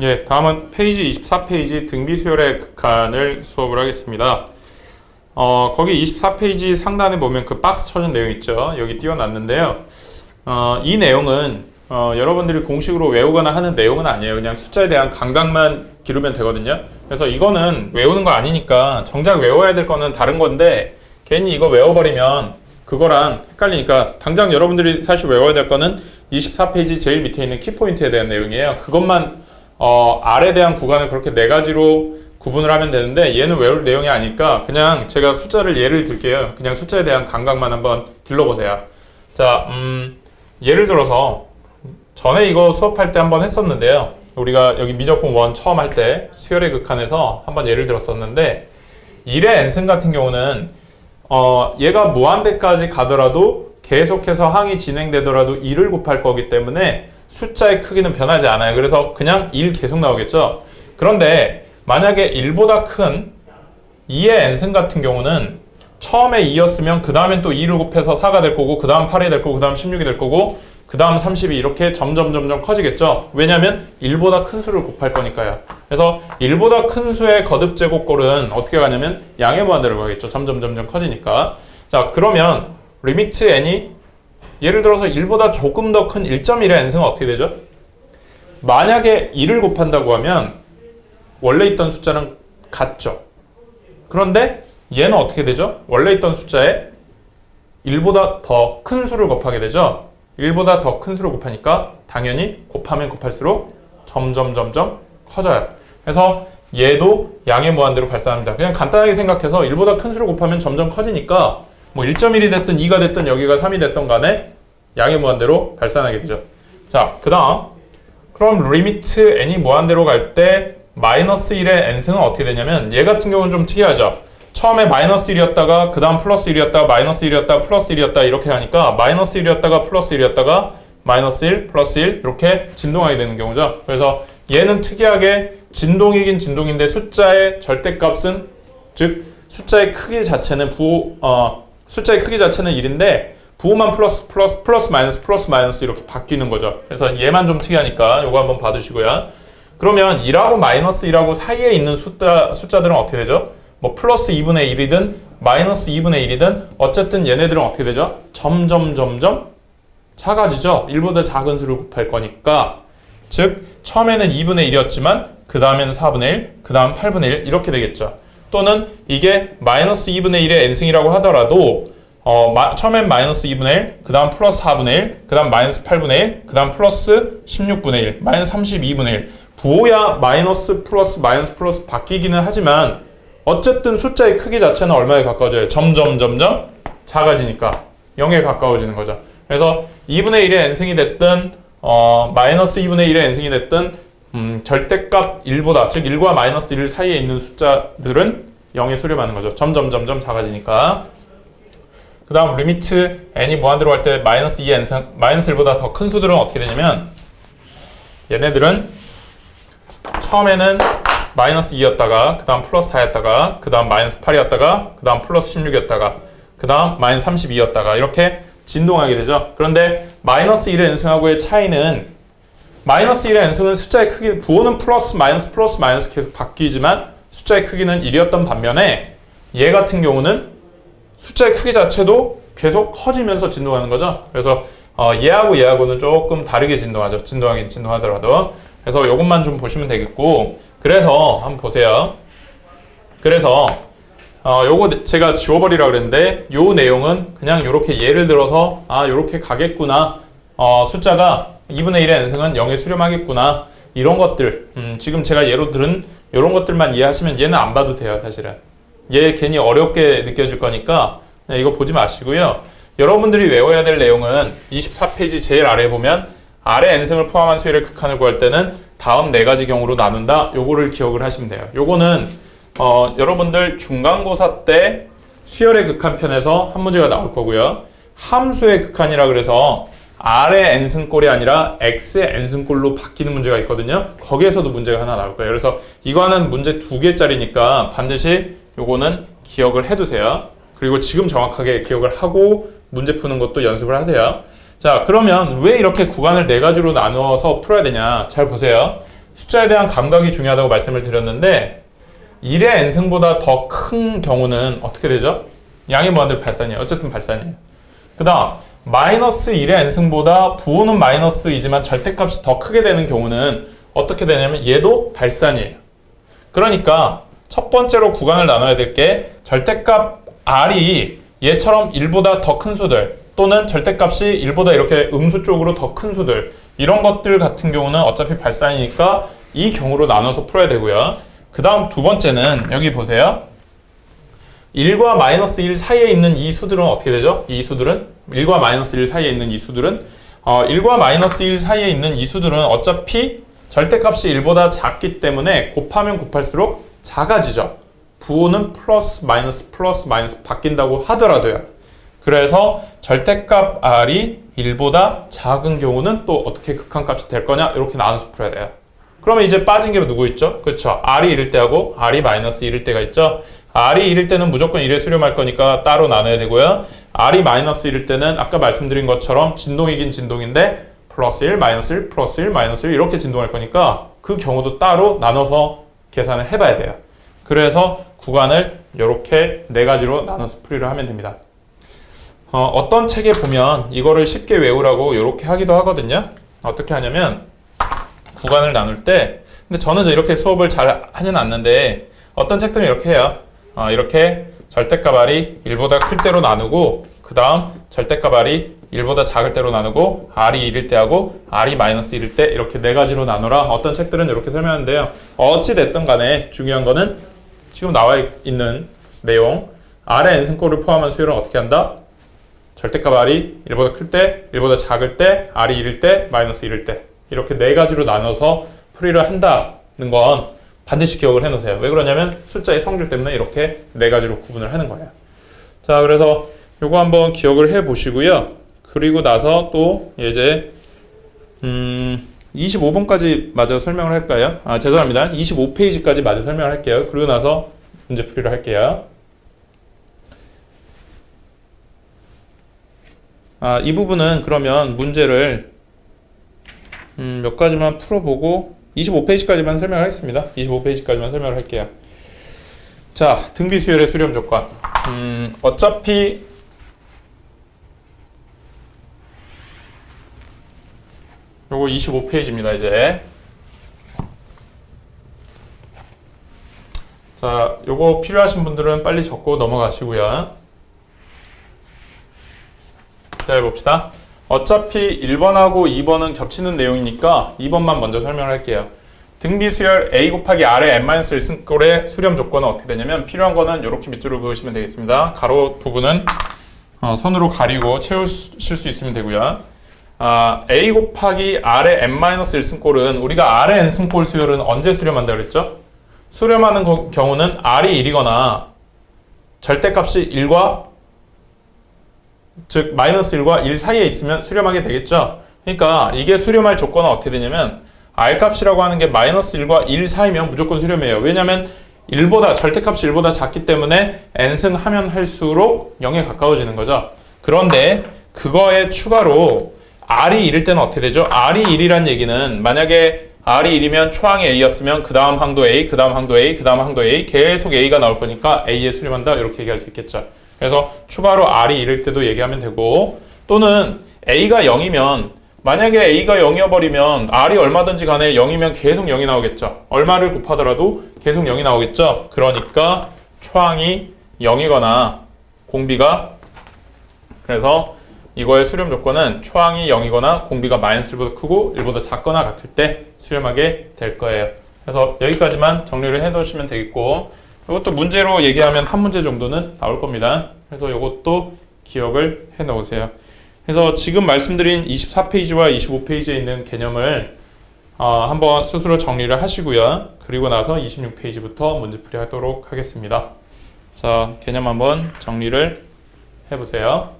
예, 다음은 페이지 24페이지 등비 수열의 극한을 수업을 하겠습니다. 거기 24페이지 상단에 보면 그 박스 쳐준 내용 있죠. 여기 띄워놨는데요. 이 내용은 여러분들이 공식으로 외우거나 하는 내용은 아니에요. 그냥 숫자에 대한 감각만 기르면 되거든요. 그래서 이거는 외우는 거 아니니까 정작 외워야 될 거는 다른 건데 괜히 이거 외워버리면 그거랑 헷갈리니까 당장 여러분들이 사실 외워야 될 거는 24페이지 제일 밑에 있는 키포인트에 대한 내용이에요. 그것만 R에 대한 구간을 그렇게 네 가지로 구분을 하면 되는데 얘는 외울 내용이 아니니까 그냥 제가 숫자를 예를 들게요. 그냥 숫자에 대한 감각만 한번 길러보세요. 자, 예를 들어서 전에 이거 수업할 때 한번 했었는데요. 우리가 여기 미적분 1 처음 할 때 수열의 극한에서 한번 예를 들었었는데 1의 n승 같은 경우는 얘가 무한대까지 가더라도 계속해서 항이 진행되더라도 1을 곱할 거기 때문에 숫자의 크기는 변하지 않아요. 그래서 그냥 1 계속 나오겠죠. 그런데 만약에 1보다 큰 2의 n승 같은 경우는 처음에 2였으면 그 다음엔 또 2를 곱해서 4가 될 거고 그 다음 8이 될 거고 그 다음 16이 될 거고 그 다음 30이 이렇게 점점 커지겠죠. 왜냐하면 1보다 큰 수를 곱할 거니까요. 그래서 1보다 큰 수의 거듭 제곱꼴은 어떻게 가냐면 양의 무한대로 가겠죠. 점점 커지니까. 자, 그러면 리미트 n이 예를 들어서 1보다 조금 더 큰 1.1의 n승은 어떻게 되죠? 만약에 1을 곱한다고 하면 원래 있던 숫자는 같죠. 그런데 얘는 어떻게 되죠? 원래 있던 숫자에 1보다 더 큰 수를 곱하게 되죠. 1보다 더 큰 수를 곱하니까 당연히 곱하면 곱할수록 점점 커져요. 그래서 얘도 양의 무한대로 발산합니다. 그냥 간단하게 생각해서 1보다 큰 수를 곱하면 점점 커지니까 뭐 1.1이 됐든 2가 됐든 여기가 3이 됐든 간에 양의 무한대로 발산하게 되죠. 자, 그 다음 그럼 리미트 n이 무한대로 갈 때 마이너스 1의 n승은 어떻게 되냐면 얘 같은 경우는 좀 특이하죠. 처음에 마이너스 1이었다가 그 다음 플러스 1이었다가 마이너스 1이었다가 플러스 1이었다 이렇게 하니까 마이너스 1이었다가 플러스 1이었다가 마이너스 1 플러스 1 이렇게 진동하게 되는 경우죠. 그래서 얘는 특이하게 진동이긴 진동인데 숫자의 절대값은 즉 숫자의 크기 자체는 숫자의 크기 자체는 1인데 부호만 플러스 마이너스 이렇게 바뀌는 거죠. 그래서 얘만 좀 특이하니까 요거 한번 봐두시고요. 그러면 1하고 마이너스 1하고 사이에 있는 숫자들은 어떻게 되죠? 뭐 플러스 2분의 1이든 마이너스 2분의 1이든 어쨌든 얘네들은 어떻게 되죠? 점점 작아지죠. 1보다 작은 수를 곱할 거니까 즉 처음에는 2분의 1이었지만 그 다음에는 4분의 1, 그 다음 8분의 1 이렇게 되겠죠. 또는 이게 마이너스 2분의 1의 n승이라고 하더라도 처음엔 마이너스 2분의 1, 그 다음 플러스 4분의 1, 그 다음 마이너스 8분의 1, 그 다음 플러스 16분의 1, 마이너스 32분의 1 부호야 마이너스 플러스 바뀌기는 하지만 어쨌든 숫자의 크기 자체는 얼마에 가까워져요? 점점 작아지니까 0에 가까워지는 거죠. 그래서 2분의 1의 n승이 됐든 마이너스 2분의 1의 n승이 됐든 절대값 1보다 즉 1과 마이너스 1 사이에 있는 숫자들은 0에 수렴하는 거죠. 점점 작아지니까. 그 다음 리미트 n이 무한대로 갈 때 마이너스 2의 n승 마이너스 1보다 더 큰 수들은 어떻게 되냐면 얘네들은 처음에는 마이너스 2였다가 그 다음 플러스 4였다가 그 다음 마이너스 8이었다가 그 다음 플러스 16이었다가 그 다음 마이너스 32였다가 이렇게 진동하게 되죠. 그런데 마이너스 1의 n승하고의 차이는 마이너스 1의 n승은 숫자의 크기 부호는 플러스 마이너스 계속 바뀌지만 숫자의 크기는 1이었던 반면에 얘 같은 경우는 숫자의 크기 자체도 계속 커지면서 진동하는 거죠. 그래서 얘하고는 조금 다르게 진동하죠. 진동하긴 진동하더라도. 그래서 이것만 좀 보시면 되겠고 그래서 한번 보세요. 그래서 요거 제가 지워버리라 그랬는데 요 내용은 그냥 이렇게 예를 들어서 요렇게 가겠구나. 숫자가 2분의 1의 n승은 0에 수렴하겠구나. 이런 것들 지금 제가 예로 들은 이런 것들만 이해하시면 얘는 안 봐도 돼요. 사실은 얘 괜히 어렵게 느껴질 거니까 이거 보지 마시고요. 여러분들이 외워야 될 내용은 24페이지 제일 아래에 보면 R의 n승을 포함한 수열의 극한을 구할 때는 다음 네 가지 경우로 나눈다. 요거를 기억을 하시면 돼요. 요거는 여러분들 중간고사 때 수열의 극한 편에서 한 문제가 나올 거고요. 함수의 극한이라 그래서 R의 n승꼴이 아니라 X의 n승꼴로 바뀌는 문제가 있거든요. 거기에서도 문제가 하나 나올 거예요. 그래서 이거는 문제 2개짜리니까 반드시 요거는 기억을 해두세요. 그리고 지금 정확하게 기억을 하고 문제 푸는 것도 연습을 하세요. 자, 그러면 왜 이렇게 구간을 네 가지로 나누어서 풀어야 되냐? 잘 보세요. 숫자에 대한 감각이 중요하다고 말씀을 드렸는데 1의 n승보다 더 큰 경우는 어떻게 되죠? 양의 무한대로 발산이에요. 어쨌든 발산이에요. 그 다음 마이너스 1의 n승보다 부호는 마이너스이지만 절대값이 더 크게 되는 경우는 어떻게 되냐면 얘도 발산이에요. 그러니까 첫 번째로 구간을 나눠야 될 게 절대값 r이 얘처럼 1보다 더 큰 수들 또는 절대값이 1보다 이렇게 음수 쪽으로 더 큰 수들 이런 것들 같은 경우는 어차피 발산이니까 이 경우로 나눠서 풀어야 되고요. 그 다음 두 번째는 여기 보세요. 1과 마이너스 1 사이에 있는 이 수들은 어떻게 되죠? 이 수들은 1과 마이너스 1 사이에 있는 이 수들은 1과 마이너스 1 사이에 있는 이 수들은 어차피 절대값이 1보다 작기 때문에 곱하면 곱할수록 작아지죠. 부호는 플러스 마이너스 바뀐다고 하더라도요. 그래서 절대값 r이 1보다 작은 경우는 또 어떻게 극한값이 될 거냐 이렇게 나눠서 풀어야 돼요. 그러면 이제 빠진 게 누구 있죠? 그렇죠. r이 1일 때하고 r이 마이너스 1일 때가 있죠. r이 1일 때는 무조건 1에 수렴할 거니까 따로 나눠야 되고요. r이 마이너스 1일 때는 아까 말씀드린 것처럼 진동이긴 진동인데 플러스 1, 마이너스 1, 플러스 1, 마이너스 1 이렇게 진동할 거니까 그 경우도 따로 나눠서 계산을 해봐야 돼요. 그래서 구간을 이렇게 네 가지로 나눠서 풀이를 하면 됩니다. 어떤 책에 보면 이거를 쉽게 외우라고 이렇게 하기도 하거든요. 어떻게 하냐면 구간을 나눌 때 근데 저는 이렇게 수업을 잘 하진 않는데 어떤 책들은 이렇게 해요. 이렇게 절대값 r이 1보다 클 때로 나누고 그 다음 절대값 r이 1보다 작을 때로 나누고 r이 1일 때하고 r이 마이너스 1일 때 이렇게 네 가지로 나누라. 어떤 책들은 이렇게 설명하는데요. 어찌 됐든 간에 중요한 거는 지금 나와 있는 내용 r의 n승꼴을 포함한 수열은 어떻게 한다? 절대값 r이 1보다 클 때, 1보다 작을 때, r이 1일 때, 마이너스 1일 때 이렇게 네 가지로 나눠서 풀이를 한다는 건 반드시 기억을 해놓으세요. 왜 그러냐면 숫자의 성질 때문에 이렇게 네 가지로 구분을 하는 거예요. 자, 그래서 요거 한번 기억을 해 보시고요. 그리고 나서 또 이제 25번까지 마저 설명을 할까요? 죄송합니다. 25페이지까지 마저 설명을 할게요. 그리고 나서 문제 풀이를 할게요. 이 부분은 그러면 문제를 몇 가지만 풀어보고 25페이지까지만 설명을 하겠습니다. 25페이지까지만 설명을 할게요. 자, 등비수열의 수렴 조건. 어차피 요거 25페이지입니다, 이제. 자, 요거 필요하신 분들은 빨리 적고 넘어가시고요. 자, 해봅시다. 어차피 1번하고 2번은 겹치는 내용이니까 2번만 먼저 설명을 할게요. 등비수열 A 곱하기 R의 n-1승꼴의 수렴 조건은 어떻게 되냐면 필요한 거는 이렇게 밑줄을 그으시면 되겠습니다. 가로 부분은 선으로 가리고 채우실 수 있으면 되고요. A 곱하기 R의 n-1승꼴은 우리가 R의 n승꼴 수열은 언제 수렴한다 그랬죠? 수렴하는 경우는 R이 1이거나 절대값이 1과 즉 마이너스 1과 1 사이에 있으면 수렴하게 되겠죠. 그러니까 이게 수렴할 조건은 어떻게 되냐면 R값이라고 하는 게 마이너스 1과 1 사이면 무조건 수렴해요. 왜냐면 1보다 절대값이 1보다 작기 때문에 n승 하면 할수록 0에 가까워지는 거죠. 그런데 그거에 추가로 R이 1일 때는 어떻게 되죠? R이 1이란 얘기는 만약에 R이 1이면 초항이 A였으면 그 다음 항도 A, 그 다음 항도 A, 그 다음 항도 A 계속 A가 나올 거니까 A에 수렴한다 이렇게 얘기할 수 있겠죠. 그래서 추가로 R이 1일 때도 얘기하면 되고 또는 A가 0이면 만약에 A가 0이어버리면 R이 얼마든지 간에 0이면 계속 0이 나오겠죠. 얼마를 곱하더라도 계속 0이 나오겠죠. 그러니까 초항이 0이거나 공비가 그래서 이거의 수렴 조건은 초항이 0이거나 공비가 마이너스 1보다 크고 1보다 작거나 같을 때 수렴하게 될 거예요. 그래서 여기까지만 정리를 해 놓으시면 되겠고 이것도 문제로 얘기하면 한 문제 정도는 나올 겁니다. 그래서 이것도 기억을 해 놓으세요. 그래서 지금 말씀드린 24페이지와 25페이지에 있는 개념을 한번 스스로 정리를 하시고요. 그리고 나서 26페이지부터 문제풀이 하도록 하겠습니다. 자, 개념 한번 정리를 해보세요.